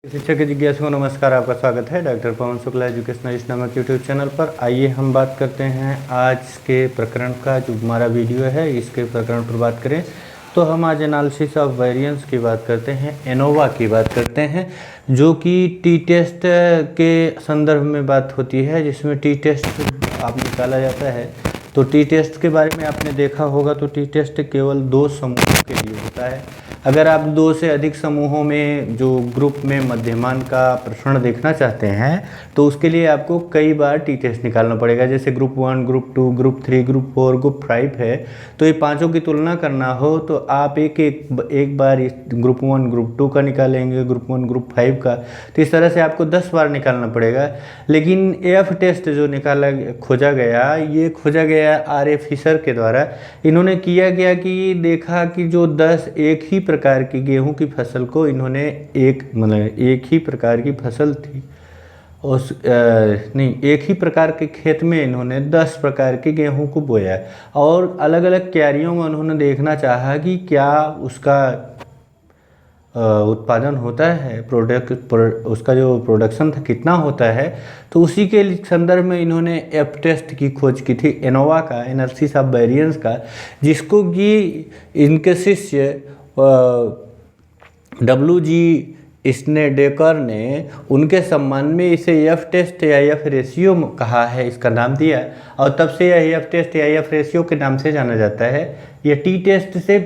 शिक्षक जिज्ञासु को नमस्कार। आपका स्वागत है डॉक्टर पवन शुक्ला एजुकेशनलिस्ट नामक यूट्यूब चैनल पर। आइए हम बात करते हैं आज के प्रकरण का, जो हमारा वीडियो है इसके प्रकरण पर बात करें तो हम आज एनालिसिस ऑफ वेरिएंस की बात करते हैं, एनोवा की बात करते हैं, जो कि टी टेस्ट के संदर्भ में बात होती है, जिसमें टी टेस्ट आप निकाला जाता है। तो टी टेस्ट के बारे में आपने देखा होगा तो टी टेस्ट केवल 2 समूहों के लिए होता है। अगर आप 2 से अधिक समूहों में जो ग्रुप में मध्यमान का प्रसरण देखना चाहते हैं तो उसके लिए आपको कई बार टी टेस्ट निकालना पड़ेगा। जैसे group 1, group 2, group 3, group 4, group 5 है, तो ये पांचों की तुलना करना हो तो आप एक बार ग्रुप 1, ग्रुप 2 का निकालेंगे, ग्रुप 1, ग्रुप 5 का, तो इस तरह से आपको 10 बार निकालना पड़ेगा। लेकिन एफ टेस्ट जो खोजा गया, ये खोजा गया आर ए फिशर के द्वारा। इन्होंने किया गया कि देखा कि जो 10 एक ही प्रकार की गेहूं की फसल को इन्होंने एक ही प्रकार की फसल थी एक ही प्रकार के खेत में इन्होंने 10 प्रकार के गेहूं को बोया और अलग अलग क्यारियों में उन्होंने देखना चाहा कि क्या उसका उत्पादन होता है, उसका जो प्रोडक्शन था कितना होता है। तो उसी के संदर्भ में इन्होंने एफ टेस्ट की खोज की थी, एनोवा का, एनालिसिस ऑफ वेरिएंस का, जिसको कि इनके शिष्य W.G. स्नेडेकर ने उनके सम्मान में इसे एफ टेस्ट या एफ रेशियो कहा है, इसका नाम दिया, और तब से यह एफ टेस्ट या एफ रेशियो के नाम से जाना जाता है। यह टी टेस्ट से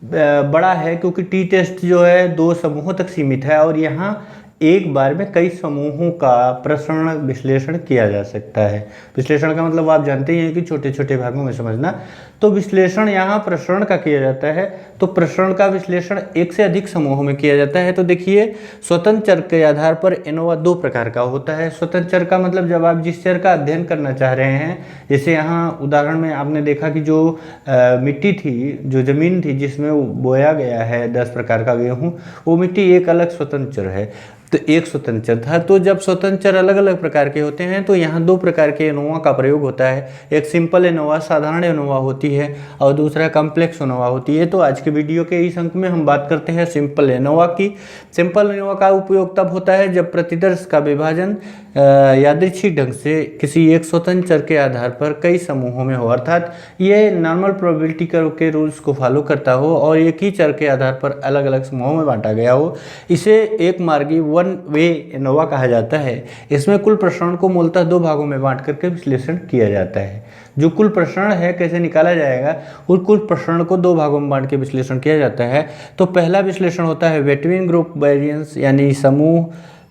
बड़ा है क्योंकि टी टेस्ट जो है 2 समूहों तक सीमित है और यहाँ एक बार में कई समूहों का प्रसरण विश्लेषण किया जा सकता है। विश्लेषण का मतलब आप जानते ही हैं कि छोटे छोटे भागों में समझना। तो विश्लेषण यहाँ प्रसरण का किया जाता है, तो प्रसरण का विश्लेषण 1 से अधिक समूहों में किया जाता है। तो देखिए, स्वतंत्र चर के आधार पर एनोवा 2 प्रकार का होता है। स्वतंत्र चर का मतलब जब आप जिस चर का अध्ययन करना चाह रहे हैं, जैसे यहाँ उदाहरण में आपने देखा कि जो मिट्टी थी, जो जमीन थी जिसमें बोया गया है 10 प्रकार का गेहूँ, वो मिट्टी एक अलग स्वतंत्र चर है, तो एक स्वतंत्र चर था। तो जब स्वतंत्र चर अलग अलग प्रकार के होते हैं तो यहाँ 2 प्रकार के एनोवा का प्रयोग होता है। एक सिंपल एनोवा, साधारण एनोवा होती है, और दूसरा कॉम्प्लेक्स एनोवा होती है। तो आज के वीडियो के इस अंक में हम बात करते हैं सिंपल एनोवा की। सिंपल एनोवा का उपयोग तब होता है जब प्रतिदर्श का विभाजन यादृच्छिक ढंग से किसी एक स्वतंत्र चर के आधार पर कई समूहों में हो, अर्थात ये नॉर्मल प्रोबेबिलिटी के रूल्स को फॉलो करता हो और एक ही चर के आधार पर अलग अलग समूहों में बांटा गया हो। इसे एक मार्गी वन वे एनोवा कहा जाता है। इसमें कुल प्रसरण को मूलतः 2 भागों में बांट करके विश्लेषण किया जाता है। जो कुल प्रसरण है कैसे निकाला जाएगा, उस कुल प्रसरण को 2 भागों में बांट के विश्लेषण किया जाता है। तो पहला विश्लेषण होता है बिटवीन ग्रुप वेरिएंस, यानी समूह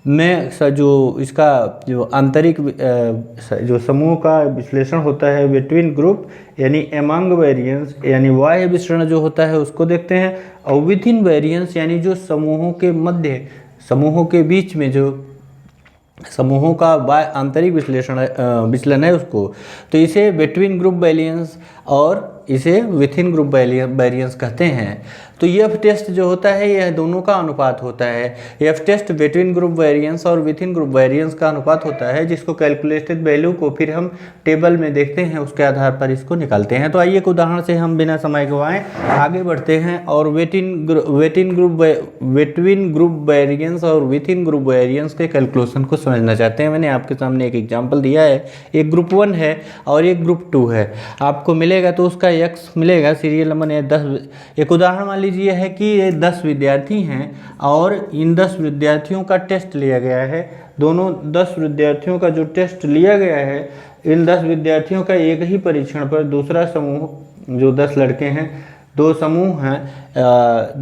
में जो इसका जो आंतरिक जो समूह का विश्लेषण होता है बिटवीन ग्रुप, यानी एमंग वेरिएंस, यानी बाह्य विश्लेषण जो होता है उसको देखते हैं। और विद इन वेरिएंस, यानी जो समूहों के मध्य, समूहों के बीच में जो समूहों का आंतरिक विचलन है उसको, तो इसे बिटवीन ग्रुप वेरिएंस और इसे विथ इन ग्रुप वेरिएंस कहते हैं। तो एफ टेस्ट जो होता है यह दोनों का अनुपात होता है। F test between group variance और विथ इन ग्रुप वेरिएंस का अनुपात होता है, जिसको कैलकुलेटेड वैल्यू को फिर हम टेबल में देखते हैं, उसके आधार पर इसको निकालते हैं। तो आइए एक उदाहरण से हम बिना समय गंवाए आगे बढ़ते हैं और बिटवीन ग्रुप वेरिएंस और विथ इन ग्रुप वेरिएंस के कैलकुलेशन को समझना चाहते हैं। मैंने आपके सामने एक एग्जाम्पल दिया है, एक ग्रुप 1 है और एक ग्रुप 2 है। आपको मिलेगा तो उसका एक्स मिलेगा, सीरियल नंबर है 10। एक उदाहरण मान लीजिए है कि ये 10 विद्यार्थी हैं और इन 10 विद्यार्थियों का टेस्ट लिया गया है। दोनों 10 विद्यार्थियों का जो टेस्ट लिया गया है, इन 10 विद्यार्थियों का एक ही परीक्षण पर दूसरा समूह, जो 10 लड़के हैं, 2 समूह हैं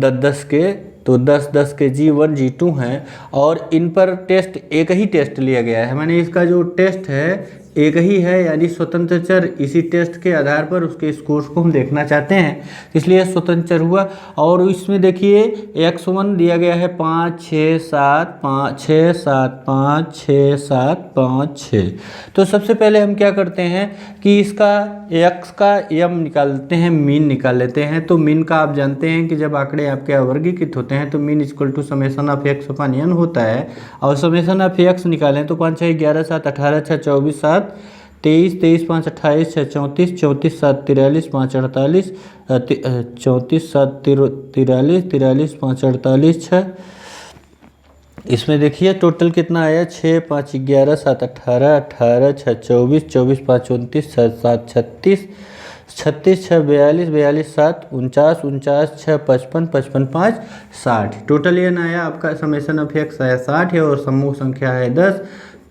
10-10 के, तो 10-10 के G1 G2 हैं और इन पर टेस्ट एक ही टेस्ट लिया गया है। माने इसका जो टेस्ट है एक ही है, यानी स्वतंत्र चर इसी टेस्ट के आधार पर उसके स्कोर्स को हम देखना चाहते हैं, इसलिए स्वतंत्र चर हुआ। और इसमें देखिए x1 दिया गया है 5 6 7 5 6 7 5 6 7 5 6। तो सबसे पहले हम क्या करते हैं कि इसका x का m निकालते हैं, मीन निकाल लेते हैं। तो मीन का आप जानते हैं कि जब आंकड़े आपके अवर्गीकृत होते हैं तो mean equal to summation of x upon n होता है। और समेशन ऑफ x निकालें तो 5 6 11 7 18 6 24 7 23 23 5 28 6 34 34 7 43 5 48 34 7 43 43 5 48 6 इसमें देखिए टोटल कितना आया, 6 5 11 7 18 18 6 24 24 5 29 7 7 36 36 6 42 42 7 49 49 6 55 55 5 60। टोटल ये आया आपका समेशन ऑफ एक्स आया 60 है और समूह संख्या है 10,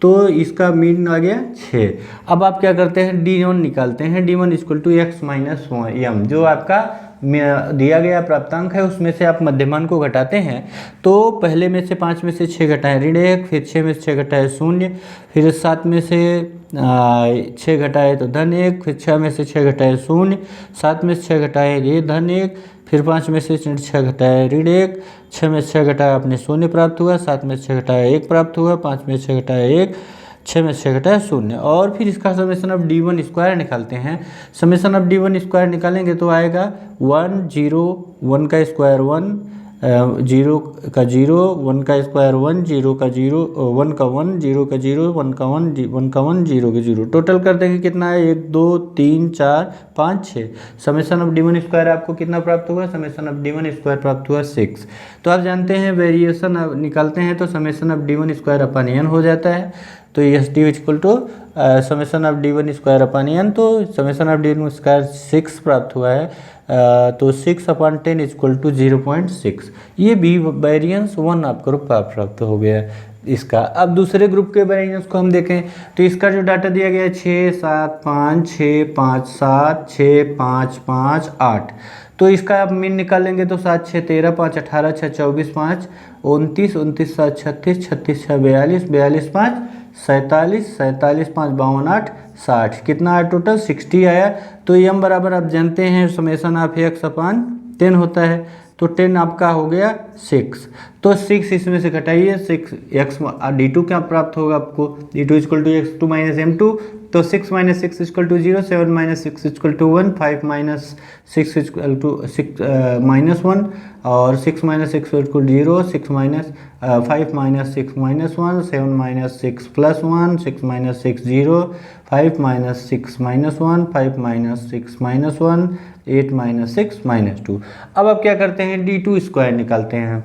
तो इसका मीन आ गया 6। अब आप क्या करते हैं, D1 निकालते हैं। D1 equal to x minus M, जो आपका दिया गया प्राप्तांक है उसमें से आप मध्यमान को घटाते हैं। तो पहले में से 5 में से 6 घटाएं ऋण 1, फिर 6 में से 6 घटाएं 0, फिर 7 में से 6 घटाए तो धन 1, फिर 6 में से 6 घटाए 0, 7 में से 6 घटाए ये धन 1, फिर 5 में से 6 घटाए ऋण 1, 6 में से 6 घटाया आपने 0 प्राप्त हुआ, 7 में से 6 घटाया 1 प्राप्त हुआ, 5 में से 6 घटाया 1, 6 में से 6 घटाया 0। और फिर इसका समेशन ऑफ D1 स्क्वायर निकालते हैं। समेशन ऑफ D1 स्क्वायर निकालेंगे तो आएगा 1 0 1 का स्क्वायर 1, 0 का 0, 1 का स्क्वायर 1, 0 का 0, 1 का 1, 0 का 0, 1 का 1, 1 का 1, 0 का 0। टोटल कर देंगे कितना है, 1 2 3 4 5 6। समेशन ऑफ D1 स्क्वायर आपको कितना प्राप्त हुआ, समेशन ऑफ D1 स्क्वायर प्राप्त हुआ 6। तो आप जानते हैं वेरिएशन निकालते हैं तो summation of D1 square upon n हो जाता है। तो S D equal to summation of D1 square upon n, तो समेशन ऑफ D1 स्क्वायर 6 प्राप्त हुआ है। तो 6/10 इक्वल टू 0.6। ये भी वेरिएंस 1 आपको प्राप्त हो गया इसका। अब दूसरे ग्रुप के वेरिएंस को हम देखें तो इसका जो डाटा दिया गया है 6 7 5 6 5 7 6 5 5 8। तो इसका आप मीन निकालेंगे तो 7 6 13 5 18 6 24 5 29 29 7 36 36 6 42 42 5 47 47 5 52 8 60। कितना आया टोटल, 60 आया। तो m बराबर आप जानते हैं समेशन ऑफ एक्स अपान 10 होता है, तो 10 आपका हो गया 6। तो 6 इसमें से घटाइए, 6 एक्स D2 क्या प्राप्त होगा आपको, D2 equal to x2 minus M2। तो 6 minus 6 equal to 0, 7 minus 6 equal to 1, 5 minus 6 equal to 6 minus 1, और 6 minus 6 equal 0, 6 minus 5 minus 6 minus 1, 7 minus 6 plus 1, 6 minus 6 0, 5 minus 6 minus 1, 5 minus 6 minus 1, 8 minus 6 minus 2। अब आप क्या करते हैं, D2 स्क्वायर निकालते हैं।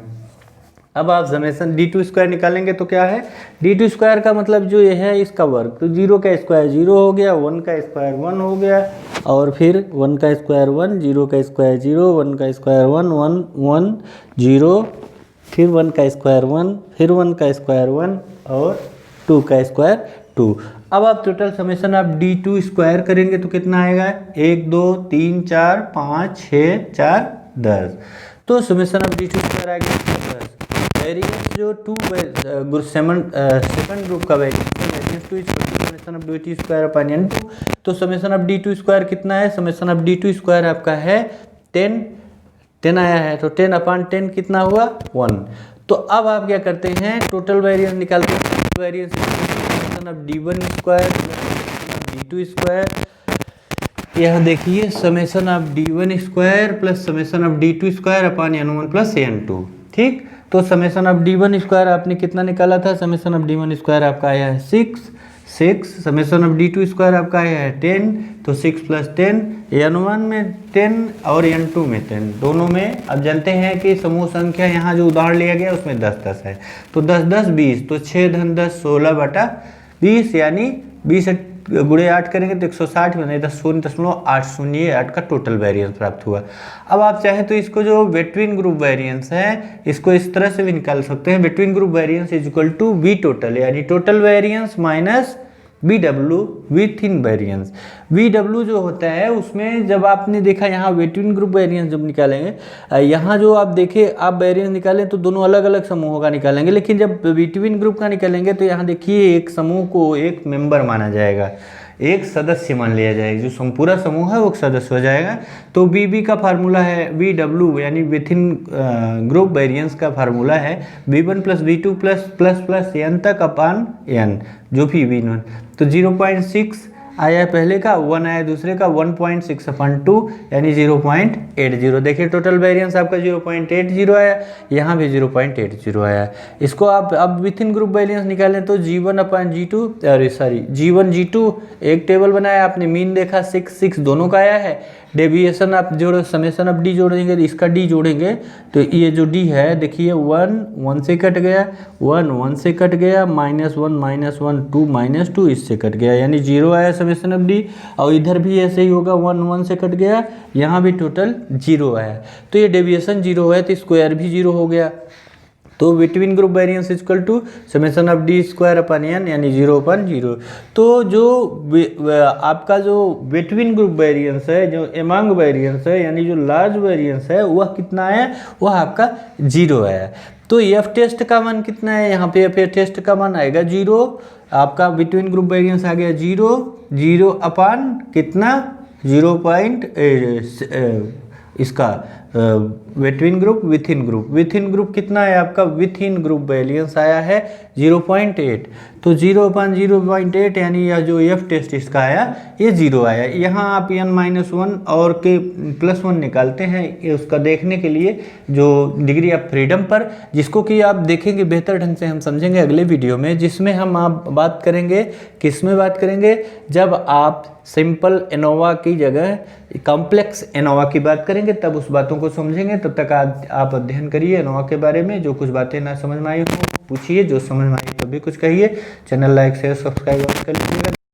अब आप समेशन D2 स्क्वायर निकालेंगे तो क्या है, D2 स्क्वायर का मतलब जो ये है इसका वर्ग, तो 0 का स्क्वायर 0 हो गया, 1 का स्क्वायर 1 हो गया, और फिर 1 का स्क्वायर 1, 0 का स्क्वायर 0, 1 का स्क्वायर 1 1 1 0, फिर 1 का स्क्वायर 1, फिर 1 का स्क्वायर 1, और 2 का स्क्वायर 2। अब आप टोटल समेशन आप D2 स्क्वायर करेंगे तो कितना आएगा, 1 2 3 4 5 6 4 10। तो समेशन ऑफ D2 स्क्वायर आ गया 10। वेरिएंस जो सेकंड ग्रुप का variance 2 summation of D2 square upon n2। तो समेशन ऑफ D2 स्क्वायर कितना है, समेशन ऑफ D2 स्क्वायर आपका है 10 आया है, तो 10/10 कितना हुआ 1। तो अब आप क्या करते हैं, टोटल वेरिएंस निकालते हैं। Variance summation of D1 square D2 square, यहाँ देखिए summation of D1 square plus summation of D2 square upon n1 plus n2। ठीक, तो समेशन ऑफ D1 स्क्वायर आपने कितना निकाला था, समेशन ऑफ D1 स्क्वायर आपका आया है 6। समेशन ऑफ D2 स्क्वायर आपका आया है 10, तो 6 प्लस 10, n1 में 10 और n2 में 10, दोनों में आप जानते हैं कि समूह संख्या यहाँ जो उदाहरण लिया गया उसमें 10 10 है, तो 10 10 20, तो 6 धन 10 16/20, यानी 20 गुणे 8 करेंगे तो 160 बने, 10.80 का टोटल वेरिएंस प्राप्त हुआ। अब आप चाहें तो इसको जो बिटवीन ग्रुप वेरिएंस है इसको इस तरह से भी निकाल सकते हैं, between group variance is equal to V total, यानी total variance minus BW within variance. VW जो होता है उसमें जब आपने देखा यहाँ बिटवीन ग्रुप वेरिएंस जब निकालेंगे, यहाँ जो आप देखें आप वेरिएंस निकालें तो दोनों अलग अलग समूहों का निकालेंगे, लेकिन जब बिटवीन ग्रुप का निकालेंगे तो यहाँ देखिए एक समूह को एक मेंबर माना जाएगा, एक सदस्य मान लिया जाएगा, जो पूरा समूह है वो सदस्य हो जाएगा। तो BB का फार्मूला है VW, यानी विथ इन ग्रुप वेरिएंस का फार्मूला है V1 plus V2 plus plus plus n तक अपान n, जो भी V1, तो 0.6 आया पहले का, 1 आया दूसरे का, 1.6/2 यानी 0.80। देखिए टोटल वेरिएंस आपका 0.80 आया, यहाँ भी 0.80 आया। इसको आप अब विथ इन ग्रुप वेरिएंस निकालें तो G1/G2, अरे सॉरी G1 G2 एक टेबल बनाया आपने, मीन देखा 6 दोनों का आया है। डेविएशन आप जोड़ो, समेशन ऑफ डी जोड़ेंगे तो इसका डी जोड़ेंगे तो ये जो डी है देखिए 1 से कट गया, 1 से कट गया, -1 -1 2 इससे कट गया, यानी 0 आया समेशन ऑफ डी। और इधर भी ऐसे ही होगा, 1 से कट गया, यहाँ भी टोटल 0 आया। तो ये डेविएशन 0 है तो स्क्वायर भी 0 हो गया। तो between group variance equal to summation of D square upon N, यानी 0/0। तो जो आपका जो बिटवीन ग्रुप वेरिएंस है, जो एमंग वेरिएंस है, यानी जो लार्ज वेरिएंस है, वह कितना है, वह आपका 0 है। तो एफ टेस्ट का मान कितना है, यहाँ पे एफ टेस्ट का मान आएगा 0। आपका बिटवीन ग्रुप वेरिएंस आ गया 0 अपन कितना 0. इसका between group with in group कितना है आपका, विथ इन ग्रुप वेरिएंस आया है 0.8। तो 0/0.8 यानी यह जो एफ टेस्ट इसका आया ये 0 आया। यहाँ आप n-1 और के +1 निकालते हैं, ये उसका देखने के लिए जो डिग्री ऑफ फ्रीडम पर, जिसको कि आप देखेंगे बेहतर ढंग से हम समझेंगे अगले वीडियो में, जिसमें हम आप बात करेंगे, किसमें बात करेंगे, जब आप सिंपल एनोवा की जगह कॉम्प्लेक्स एनोवा की बात करेंगे तब उस बातों को समझेंगे। तब तक आप अध्ययन करिए एनोवा के बारे में, जो कुछ बातें ना समझ में आई हो पूछिए, जो समझ में आई तो भी कुछ कहिए। चैनल लाइक शेयर सब्सक्राइब कर लीजिएगा।